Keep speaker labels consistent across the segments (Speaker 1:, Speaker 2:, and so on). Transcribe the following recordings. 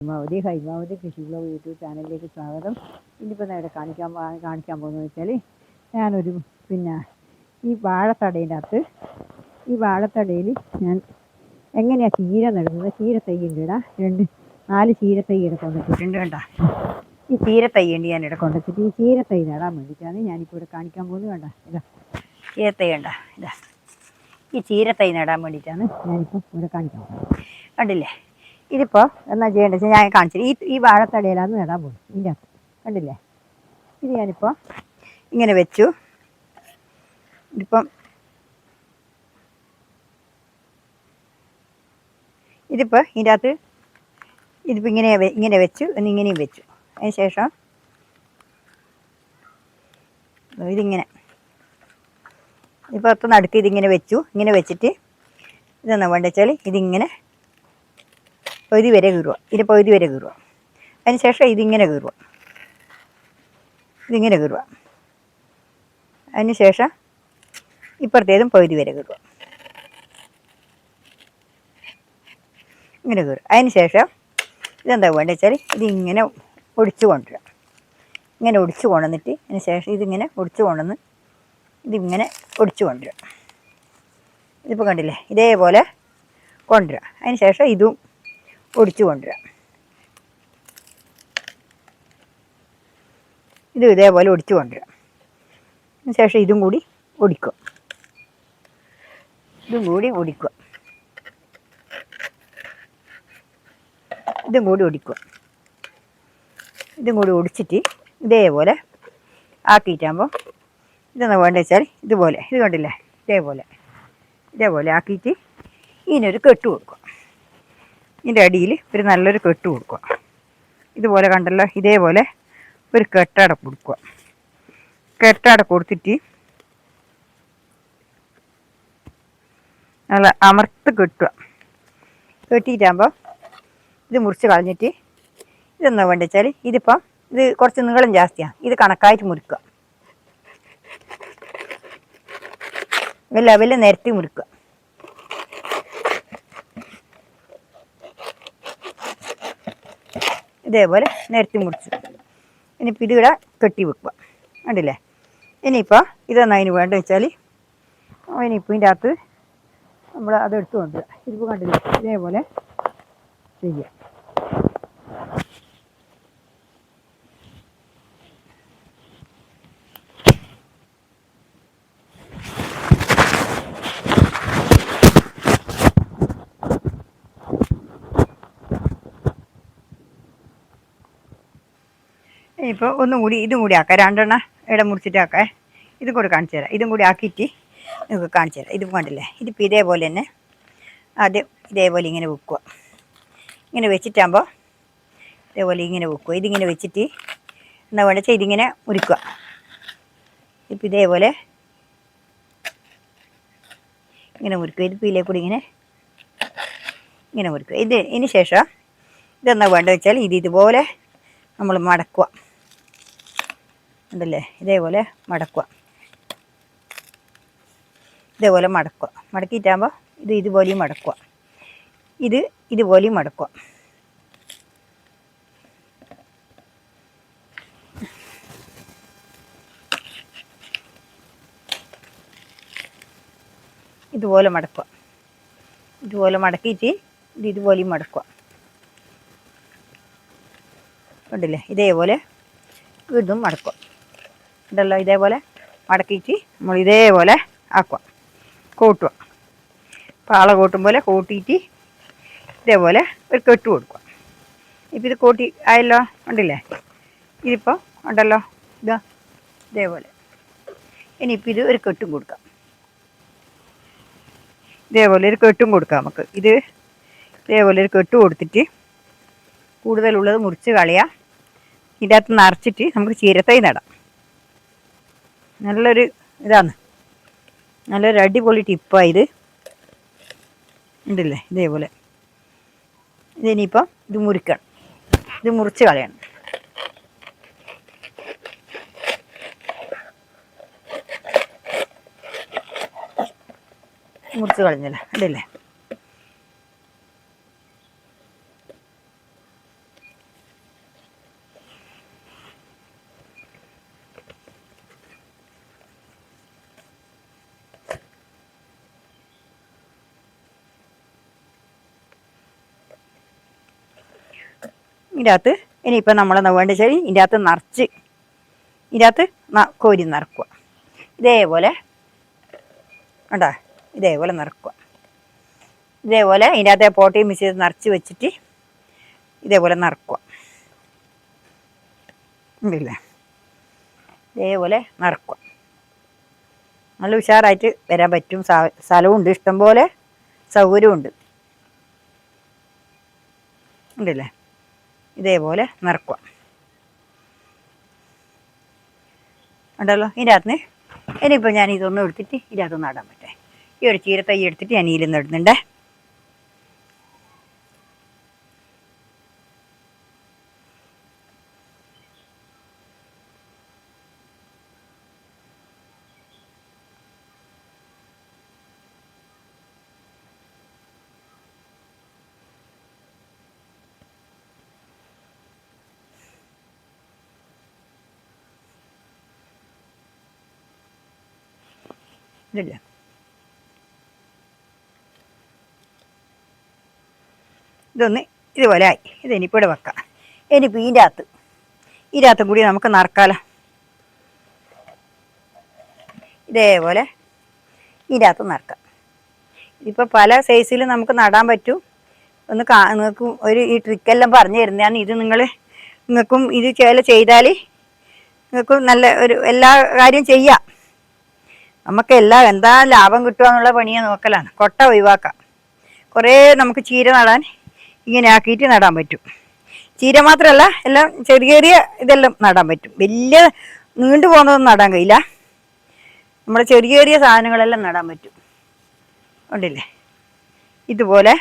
Speaker 1: ഹൈമാവതി കൃഷി blog YouTube ചാനലിലേക്ക് സ്വാഗതം. ഇന്നിപ്പോൾ നേരെ കാണിക്കാൻ പോകുന്നത് വെച്ചാൽ ഞാനൊരു ഈ വാഴത്തടയിൽ ഞാൻ എങ്ങനെയാണ് ചീര നടുന്നത്. ചീര തൈയുണ്ട് ഇടാ, 4 ചീര തൈ ഇവിടെ കൊണ്ടുവച്ചിട്ടുണ്ട്. കണ്ട ഈ ചീര തൈയുണ്ട് ഞാൻ ഇവിടെ കൊണ്ടുവച്ചിട്ട് ഈ ചീര തൈ നടാൻ വേണ്ടിയിട്ടാണ് ഞാനിപ്പോൾ ഇവിടെ കാണിക്കാൻ പോകുന്നത്. കണ്ട ഇതാ ചീര തൈ കണ്ട, ഇതാ ഈ ചീര തൈ നടാൻ വേണ്ടിയിട്ടാണ് ഞാനിപ്പോൾ ഇവിടെ കാണിക്കാൻ പോകുന്നത്. കണ്ടില്ലേ, ഇതിപ്പോൾ എന്നാ ചെയ്യേണ്ടത് വെച്ചാൽ ഞാൻ കാണിച്ചിട്ട് ഈ വാഴത്തടയിലാണ് നടാൻ പോകുന്നത്. ഇതിൻ്റെ അകത്ത് കണ്ടില്ലേ, ഇത് ഞാനിപ്പോൾ ഇങ്ങനെ വെച്ചു. ഇതിപ്പം ഇതിൻ്റെ അകത്ത് ഇങ്ങനെ വെച്ചു, ഇങ്ങനെയും വെച്ചു. അതിന് ശേഷം ഇതിങ്ങനെ ഇപ്പോൾ നടുക്ക് ഇതിങ്ങനെ വെച്ചു. ഇങ്ങനെ വെച്ചിട്ട് ഇതെന്നാ വേണ്ട വെച്ചാൽ ഇതിങ്ങനെ പകുതി വരെ കീറുക. പകുതി വരെ കീറുക. അതിന് ശേഷം ഇതിങ്ങനെ കീറുക. അതിന് ശേഷം ഇപ്പുറത്തേതും പകുതി വരെ കീറുക. ഇങ്ങനെ കീറുക. അതിന് ശേഷം ഇതെന്താ വേണ്ട വെച്ചാൽ ഇതിങ്ങനെ ഒടിച്ചു കൊണ്ടുവരിക. ഇങ്ങനെ ഒടിച്ചു കൊണ്ടുവന്നിട്ട് അതിന് ശേഷം ഇതിങ്ങനെ ഒടിച്ചു കൊണ്ടുവന്ന് ഇതിങ്ങനെ ഒടിച്ചു കൊണ്ടുവരിക. ഇതിപ്പോൾ കണ്ടില്ലേ, ഇതേപോലെ കൊണ്ടുവരിക. അതിന് ശേഷം ഇതും ഒടിച്ചു കൊണ്ടുവരിക. ഇതേപോലെ ഒടിച്ചു കൊണ്ടുവരിക. അതിന് ശേഷം ഇതും കൂടി ഒടിക്കുക. ഇതും കൂടി ഒടിച്ചിട്ട് ഇതേപോലെ ആക്കിയിട്ടാകുമ്പോൾ ഇതെന്നാ വേണ്ട വെച്ചാൽ ഇതുപോലെ, ഇത് കണ്ടില്ലേ, ഇതേപോലെ ആക്കിയിട്ട് ഇതിനൊരു കെട്ട് കൊടുക്കുക. ഇതിൻ്റെ അടിയിൽ ഒരു നല്ലൊരു കെട്ട് കൊടുക്കുക. ഇതുപോലെ കണ്ടല്ലോ, ഇതേപോലെ ഒരു കെട്ടട കൊടുക്കുക. കൊടുത്തിട്ട് നല്ല അമർത്ത് കെട്ടുക. കെട്ടിയിട്ടാകുമ്പോൾ ഇത് മുറിച്ച് കളഞ്ഞിട്ട് ഇതെന്നാ വേണ്ട വെച്ചാൽ ഇത് കുറച്ച് നീളം ജാസ്തിയാണ്. ഇത് കണക്കായിട്ട് മുറിക്കുക. ലെവലിൽ നിരത്തി മുറിക്കുക. ഇതേപോലെ നിരത്തി മുറിച്ചു. ഇനിയിപ്പോൾ ഇതിവിടെ കെട്ടി വെക്കുക. കണ്ടില്ലേ, ഇനിയിപ്പോൾ ഇതെന്നാ അതിന് വേണ്ട വെച്ചാൽ ഇനിയിപ്പോൾ ഇതിൻ്റെ അകത്ത് നമ്മൾ അതെടുത്ത് കൊണ്ടുവരിക. ഇതിപ്പോൾ കണ്ടില്ലേ, ഇതേപോലെ ചെയ്യുക. ഇപ്പോൾ ഇതും കൂടി ആക്കാം. 2 എണ്ണം ഇവിടെ മുറിച്ചിട്ടാക്കാം. ഇതും കൂടി കാണിച്ചു തരാം. ഇതും കൂടി ആക്കിയിട്ട് നിങ്ങൾക്ക് കാണിച്ചു തരാം. ഇത് കണ്ടില്ലേ, ഇതിപ്പോൾ ഇതേപോലെ തന്നെ ആദ്യം ഇതേപോലെ ഇങ്ങനെ വെക്കുക. ഇങ്ങനെ വെച്ചിട്ടാകുമ്പോൾ ഇതേപോലെ ഇങ്ങനെ വെക്കുക. ഇതിങ്ങനെ വെച്ചിട്ട് എന്താ വേണ്ട വെച്ചാൽ ഇതിങ്ങനെ മുറിക്കുക. ഇപ്പം ഇതേപോലെ ഇങ്ങനെ മുറിക്കുക. ഇതിപ്പോൾ ഇതിലേ കൂടി ഇങ്ങനെ മുറിക്കുക. ഇതിന് ശേഷം ഇതെന്നാ വേണ്ട വെച്ചാൽ ഇതുപോലെ നമ്മൾ മടക്കുക. ഉണ്ടല്ലേ, ഇതേപോലെ മടക്കുക. മടക്കിയിട്ടാകുമ്പോൾ ഇതുപോലെയും മടക്കുക. ഇതുപോലെയും മടക്കുക. ഇതുപോലെ മടക്കിയിട്ട് ഇതുപോലെയും മടക്കുക. കണ്ടില്ലേ, ഇതേപോലെ വീണ്ടും മടക്കുക. ഉണ്ടല്ലോ, ഇതേപോലെ മടക്കിയിട്ട് നമ്മൾ ഇതേപോലെ ആക്കുക. കൂട്ടുക. പാള കൂട്ടും പോലെ കൂട്ടിയിട്ട് ഇതേപോലെ ഒരു കെട്ട് കൊടുക്കുക. ഇപ്പം ഇത് കൂട്ടി ആയല്ലോ, ഉണ്ടല്ലേ. ഇതിപ്പോൾ ഉണ്ടല്ലോ, ഇതേപോലെ. ഇനിയിപ്പോൾ ഇത് ഒരു കെട്ടും കൊടുക്കാം. ഇതേപോലെ ഒരു കെട്ടും കൊടുക്കാം നമുക്ക്. ഇതേപോലെ ഒരു കെട്ട് കൊടുത്തിട്ട് കൂടുതലുള്ളത് മുറിച്ച് കളയുക. ഇതിൻ്റെ അകത്ത് നിറച്ചിട്ട് നമുക്ക് ചീരത്തൈ നടാം. നല്ലൊരു അടിപൊളി ടിപ്പാണ് ഇത്. ഉണ്ടല്ലേ, ഇതേപോലെ. ഇതിനിപ്പം ഇത് മുറിക്കണം. ഇത് മുറിച്ച് കളയണം. മുറിച്ച് കളഞ്ഞല്ലേ, ഉണ്ടല്ലേ. ഇതിൻ്റെ അകത്ത് ഇനിയിപ്പോൾ നമ്മൾ വേണ്ട ശരി ഇതിൻ്റെ അകത്ത് നിറച്ച് ഇതിൻ്റെ അകത്ത് കോരി നിറക്കുക. ഇതേപോലെ കണ്ടോ, ഇതേപോലെ നിറക്കുക. ഇതേപോലെ ഇതിൻ്റെ അകത്തെ പോട്ടയും മിക്സ് ചെയ്ത് നിറച്ച് വെച്ചിട്ട് ഇതേപോലെ നിറക്കുക. ഉണ്ടല്ലേ, ഇതേപോലെ നിറക്കുക. നല്ല ഉഷാറായിട്ട് വരാൻ പറ്റും. സ്ഥലമുണ്ട്, ഇഷ്ടംപോലെ സൗകര്യമുണ്ട്. ഉണ്ടല്ലേ, ഇതേപോലെ നിറക്കുക. ഉണ്ടല്ലോ. ഇതിൻ്റെ അകത്ത് ഇനിയിപ്പോൾ ഞാൻ ഇതൊന്നും എടുത്തിട്ട് ഇതിൻ്റെ അകത്ത് നടാൻ പറ്റേ. ഈ ഒരു ചീരത്തൈ എടുത്തിട്ട് ഞാൻ ഇതിൽ നടുന്നുണ്ടേ. ഇല്ല, ഇതൊന്ന് ഇതുപോലെ ആയി. ഇതിനിപ്പോൾ ഇവിടെ വെക്കാം. ഇനിയിപ്പോൾ ഇതിൻ്റെ അകത്തും കൂടി നമുക്ക് നിറക്കാലോ. ഇതേപോലെ ഇതിൻ്റെ അകത്ത് നിറക്കാം. ഇതിപ്പോൾ പല സൈസിൽ നമുക്ക് നടാൻ പറ്റും. ഒന്ന് നിങ്ങൾക്കും ഈ ട്രിക്കെല്ലാം പറഞ്ഞു തരുന്നതാണ്. ഇത് നിങ്ങൾക്കും ഇത് ചെയ്താൽ നിങ്ങൾക്കും നല്ല എല്ലാ കാര്യം ചെയ്യാം. നമുക്ക് എന്താ ലാഭം കിട്ടുക എന്നുള്ള പണിയെ നോക്കലാണ്. കൊട്ട ഒഴിവാക്കാം. കുറേ നമുക്ക് ചീര നടാൻ ഇങ്ങനെ ആക്കിയിട്ട് നടാൻ പറ്റും. ചീര മാത്രമല്ല, എല്ലാം ചെറിയ ഇതെല്ലാം നടാൻ പറ്റും. വലിയ നീണ്ടു പോകുന്നതൊന്നും നടാൻ കഴിയില്ല. നമ്മുടെ ചെറിയ സാധനങ്ങളെല്ലാം നടാൻ പറ്റും. ഉണ്ടല്ലേ, ഇതുപോലെ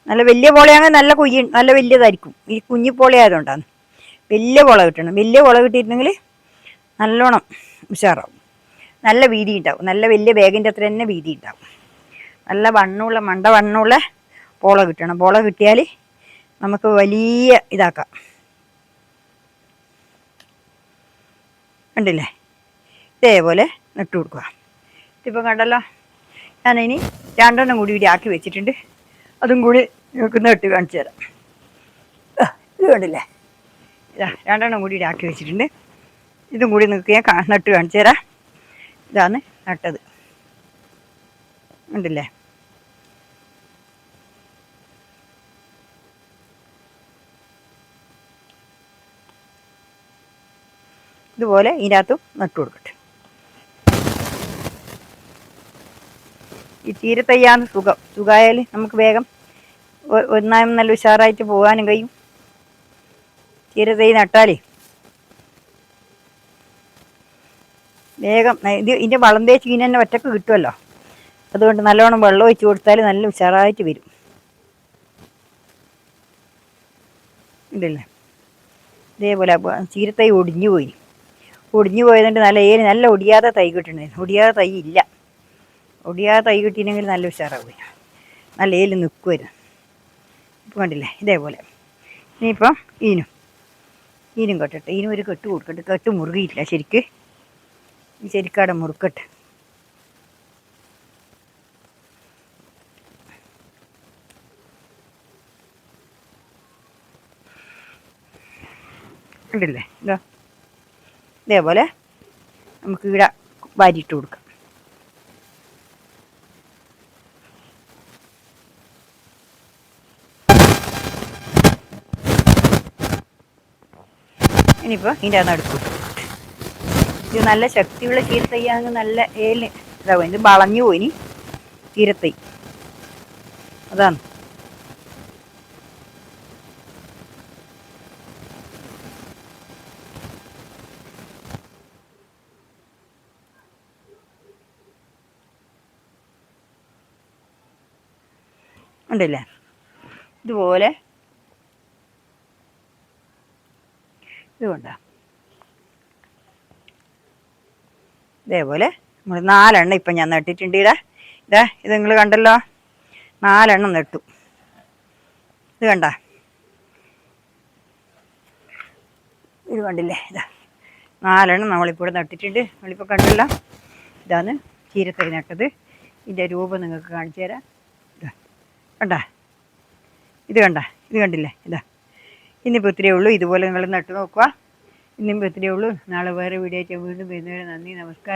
Speaker 1: നല്ല വലിയ പോളയാണെങ്കിൽ നല്ല വലിയതായിരിക്കും. ഈ കുഞ്ഞിപ്പോള ആയതുകൊണ്ടാണ്. വലിയ പോള കിട്ടണം. വലിയ പോള കിട്ടിയിട്ടുണ്ടെങ്കിൽ നല്ലോണം ഉഷാറാവും. നല്ല വീതി ഉണ്ടാവും. നല്ല വലിയ ബാഗിൻ്റെ അത്ര തന്നെ വീതി ഉണ്ടാവും. നല്ല വണ്ണമുള്ള പോള കിട്ടണം. പോള കിട്ടിയാൽ നമുക്ക് വലിയ ഇതാക്കാം. കണ്ടില്ലേ, ഇതേപോലെ നട്ടു കൊടുക്കുക. ഇതിപ്പോൾ കണ്ടല്ലോ, ഞാനിനി 2 കൂടി ആക്കി വെച്ചിട്ടുണ്ട്. അതും കൂടി നിങ്ങൾക്ക് നട്ട് കാണിച്ചു തരാം. ഇത് കണ്ടില്ലേ, ഇതാ 2 കൂടി ആക്കി വെച്ചിട്ടുണ്ട്. ഇതും കൂടി നിങ്ങൾക്ക് ഞാൻ നട്ട് കാണിച്ചു തരാം. ഇതാണ് നട്ടത്. ഉണ്ടല്ലേ, ഇതുപോലെ ഇതിനകത്തും നട്ടു കൊടുക്കട്ടെ. ഈ ചീരത്തയ്യാന്ന് സുഖമായാൽ നമുക്ക് വേഗം ഒന്നായും നല്ല ഉഷാറായിട്ട് പോകാനും കഴിയും. ചീരത്തൈ നട്ടാലേ വേഗം ഇതിൻ്റെ വളം തേച്ച് ഇങ്ങനെ തന്നെ ഒറ്റക്ക് കിട്ടുമല്ലോ. അതുകൊണ്ട് നല്ലോണം വെള്ളം ഒഴിച്ച് കൊടുത്താൽ നല്ല ഉഷാറായിട്ട് വരും. ഇല്ലല്ലേ, ഇതേപോലെ ചീരത്തൈ ഒടിഞ്ഞു പോയതുകൊണ്ട് നല്ല ഒടിയാതെ തൈ കിട്ടണമായിരുന്നു. ഒടിയാതെ തൈ ഇല്ല. ഒടിയാതെ തൈ കിട്ടിയില്ലെങ്കിൽ നല്ല ഉഷാറാവുക, നല്ല ഏല് നിൽക്കുമായിരുന്നു. ഇപ്പം കണ്ടില്ലേ, ഇതേപോലെ. ഇനിയിപ്പം ഈനും കെട്ടട്ടെ. ഈനും ഒരു കെട്ട് കൊടുക്കട്ടെ. കെട്ട് മുറുകിയില്ല ശരിക്ക്. ശരിക്കവിടെ മുറുക്കട്ടെ. ഉണ്ടല്ലേ, ഇതേപോലെ നമുക്ക് ഇവിടെ വാരിയിട്ട് കൊടുക്കാം. ഇനിയിപ്പോൾ ഇതിൻ്റെ നടുക്ക് ഇത് നല്ല ശക്തിയുള്ള ചീരത്തയ്യാണെങ്കിൽ നല്ല ഏല് ഇതാവും. ഇത് വളഞ്ഞു പോയി ചീരത്തൈ, അതാണ്. ഉണ്ടല്ലേ, ഇതുപോലെ ഇതുകൊണ്ടാ. ഇതേപോലെ നമ്മൾ 4 ഇപ്പം ഞാൻ നട്ടിട്ടുണ്ട്. ഇത് നിങ്ങൾ കണ്ടല്ലോ, 4 നട്ടു. ഇത് കണ്ട, ഇത് കണ്ടില്ലേ, 4 നമ്മളിപ്പോൾ ഇവിടെ നട്ടിട്ടുണ്ട്. നമ്മളിപ്പോൾ കണ്ടല്ലോ, ഇതാണ് ചീരത്തൈ നട്ടത്. ഇതിൻ്റെ രൂപം നിങ്ങൾക്ക് കാണിച്ചു തരാം. കണ്ട, ഇത് ഇത് കണ്ടില്ലേ, ഇതാ ഇന്നിപ്പോൾ ഇത്രയേ ഉള്ളൂ. ഇതുപോലെ നിങ്ങൾ നട്ടു നോക്കുക. ഇന്നിപ്പോൾ ഇത്രയേ ഉള്ളൂ. നാളെ വേറെ വീഡിയോ ആയിട്ട് വീണ്ടും വരുന്നവരെ നന്ദി, നമസ്കാരം.